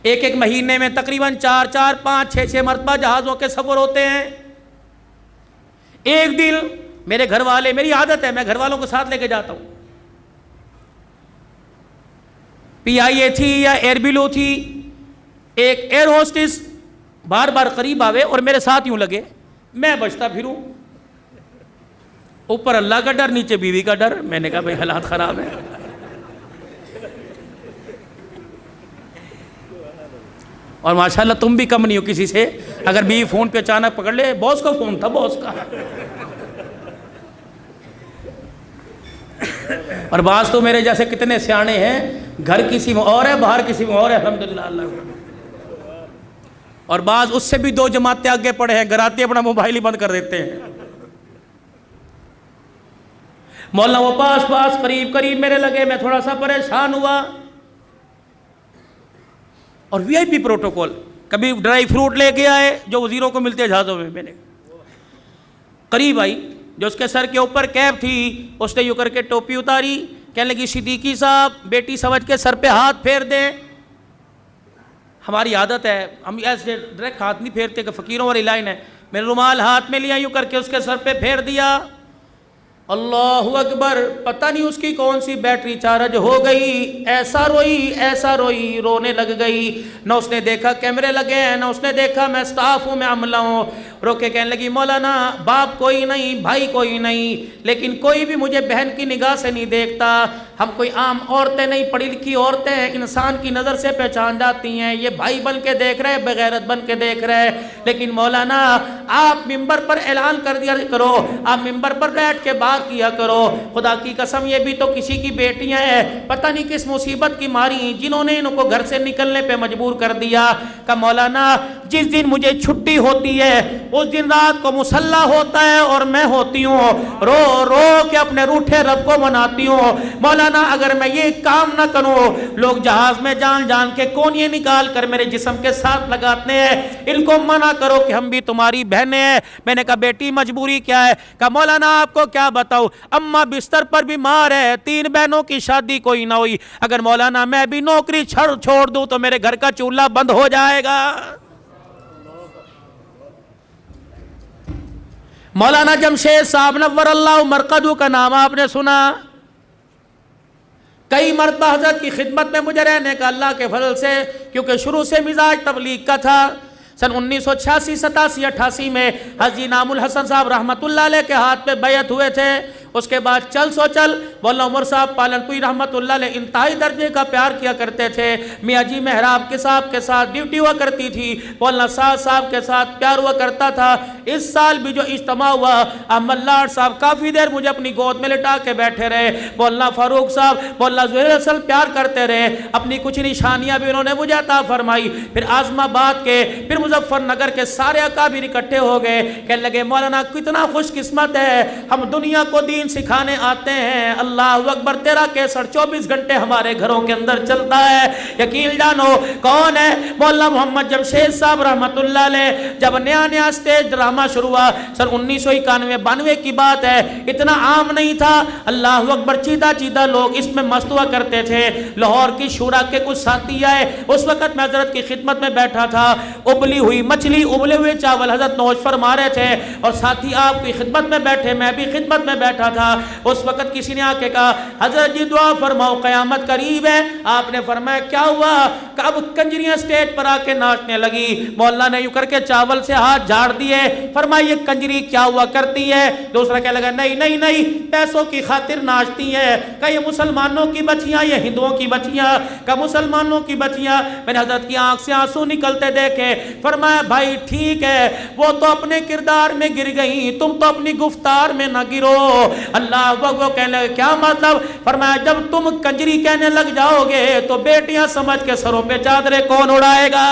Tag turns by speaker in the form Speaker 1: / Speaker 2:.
Speaker 1: ایک ایک مہینے میں تقریباً 4 5 6 مرتبہ جہازوں کے سفر ہوتے ہیں. ایک دن میرے گھر والے، میری عادت ہے میں گھر والوں کو ساتھ لے کے جاتا ہوں، PIA تھی یا ایئر بلو تھی، ایک ایئر ہوسٹس بار بار قریب آوے اور میرے ساتھ یوں لگے، میں بچتا پھروں، اوپر اللہ کا ڈر نیچے بیوی کا ڈر. میں نے کہا بھائی حالات خراب ہیں. اور ماشاءاللہ تم بھی کم نہیں ہو کسی سے. اگر بیوی فون پہ اچانک پکڑ لے، باس کا فون تھا، باس کا. اور بعض تو میرے جیسے کتنے سیانے ہیں، گھر کسی میں اور ہے، باہر کسی میں اور ہے، الحمدللہ اللہ. اور بعض اس سے بھی 2 جماعتیں آگے پڑے ہیں، گھر آتے اپنا موبائل ہی بند کر دیتے ہیں. مولانا وہ پاس قریب میرے لگے، میں تھوڑا سا پریشان ہوا. اور VIP پروٹوکول، کبھی ڈرائی فروٹ لے کے آئے جو وزیروں کو ملتے ہیں جہازوں میں. میں نے قریب آئی، جو اس کے سر کے اوپر کیپ تھی اس نے یوں کر کے ٹوپی اتاری، کہنے لگی صدیقی صاحب بیٹی سمجھ کے سر پہ ہاتھ پھیر دیں. ہماری عادت ہے ہم ایسے ڈائریکٹ ہاتھ نہیں پھیرتے کہ فقیروں والی لائن ہے. میں نے رومال ہاتھ میں لیا، یوں کر کے اس کے سر پہ پھیر دیا. اللہ اکبر، پتہ نہیں اس کی کون سی بیٹری چارج ہو گئی، ایسا روئی رونے لگ گئی. نہ اس نے دیکھا کیمرے لگے ہیں، نہ اس نے دیکھا میں سٹاف ہوں، میں عملہ ہوں. رو کے کہنے لگی مولانا باپ کوئی نہیں، بھائی کوئی نہیں، لیکن کوئی بھی مجھے بہن کی نگاہ سے نہیں دیکھتا. ہم کوئی عام عورتیں نہیں، پڑھی لکھی عورتیں ہیں، انسان کی نظر سے پہچان جاتی ہیں. یہ بھائی بن کے دیکھ رہے، بغیرت بن کے دیکھ رہے. لیکن مولانا آپ ممبر پر اعلان کر دیا کرو، آپ ممبر پر بیٹھ کے بات کیا کرو. خدا کی قسم یہ بھی تو کسی کی بیٹیاں ہیں، پتہ نہیں کس مصیبت کی ماری جنہوں نے ان کو گھر سے نکلنے پہ مجبور کر دیا. کہ مولانا جس دن مجھے چھٹی ہوتی ہے اس دن رات کو مصلی ہوتا ہے اور میں ہوتی ہوں رو کے اپنے روٹھے رب کو مناتی ہوں. مولانا اگر میں یہ کام نہ کروں، لوگ جہاز میں جان کے کونیاں نکال کر میرے جسم کے ساتھ لگاتے ہیں. ان کو منع کرو کہ ہم بھی تمہاری بہنیں ہیں. میں نے کہا بیٹی مجبوری کیا ہے؟ کہا مولانا آپ کو کیا بتاؤ، اماں بستر پر بیمار ہے، 3 بہنوں کی شادی کوئی نہ ہوئی. اگر مولانا میں بھی نوکری چھوڑ دوں تو میرے گھر کا چولہا بند ہو جائے گا. مولانا جمشید صاحب نور اللہ مرقدو کا نام آپ نے سنا. کئی مرتبہ حضرت کی خدمت میں مجھے رہنے کا اللہ کے فضل سے، کیونکہ شروع سے مزاج تبلیغ کا تھا. سن 1986 87 88 میں حاجی نام الحسن صاحب رحمت اللہ علیہ کے ہاتھ پہ بیعت ہوئے تھے. اس کے بعد چل مولانا عمر صاحب پالنپوری رحمت اللہ علیہ انتہائی درجے کا پیار کیا کرتے تھے. میاں جی محراب کے صاحب کے ساتھ ڈیوٹی ہوا کرتی تھی، مولانا صاحب کے ساتھ پیار ہوا کرتا تھا. اس سال بھی جو اجتماع ہوا، احمد لاڈ صاحب کافی دیر مجھے اپنی گود میں لٹا کے بیٹھے رہے. مولانا فاروق صاحب، مولانا زہیر اصل پیار کرتے رہے. اپنی کچھ نشانیاں بھی انہوں نے مجھے عطا فرمائی. پھر اعظم آباد کے، پھر مظفر نگر کے سارے اکابر اکٹھے ہو گئے. کہنے لگے مولانا کتنا خوش قسمت ہے، ہم دنیا کو دین سکھانے آتے ہیں. اللہ اکبر، تیرا کیسر 24 گھنٹے ہمارے گھروں کے اندر چلتا ہے. یقین جانو کون ہے؟ مولانا محمد جمشید صاحب رحمت اللہ علیہ. جب نیا سٹیج ڈرامہ شروع ہوا سن 1991-92 کی بات ہے، اتنا عام نہیں تھا. اللہ اکبر، چیدہ لوگ اس میں مست ہوا کرتے تھے. لاہور کی شورا کے کچھ ساتھی آئے، اس وقت میں حضرت کی خدمت میں بیٹھا تھا. ابلی ہوئی مچھلی، ابلے ہوئے چاول حضرت نوش فرما رہے تھے اور ساتھی آپ کی خدمت میں بیٹھے، میں بھی خدمت میں بیٹھا تھا. اس وقت کسی نے آ کے کہا حضرت جی دعا فرماؤ قیامت قریب ہے. آپ نے فرمایا کیا ہوا؟ کہ اب کنجریاں سٹیج پر آ کے ناچنے لگی. مولانا نے یوں کر کے چاول سے ہاتھ جھاڑ دیے، فرمایا یہ کنجری کیا ہوا کرتی ہے؟ دوسرا کہنے لگا نہیں پیسوں کی خاطر ناچتی ہے. کہ یہ مسلمانوں کی بچیاں، یہ ہندوؤں کی بچیاں؟ کہ مسلمانوں کی بچیاں. میں نے حضرت کی آنکھ سے آنسو نکلتے دیکھے. فرمایا بھائی ٹھیک ہے، وہ تو اپنے کردار میں گر گئی، تم تو اپنی گفتار میں نہ گرو. اللہ وہ کہنے لگے کیا مطلب؟ فرمایا جب تم کنجری کہنے لگ جاؤ گے تو بیٹیاں سمجھ کے سروں پہ چادریں کون اڑائے گا؟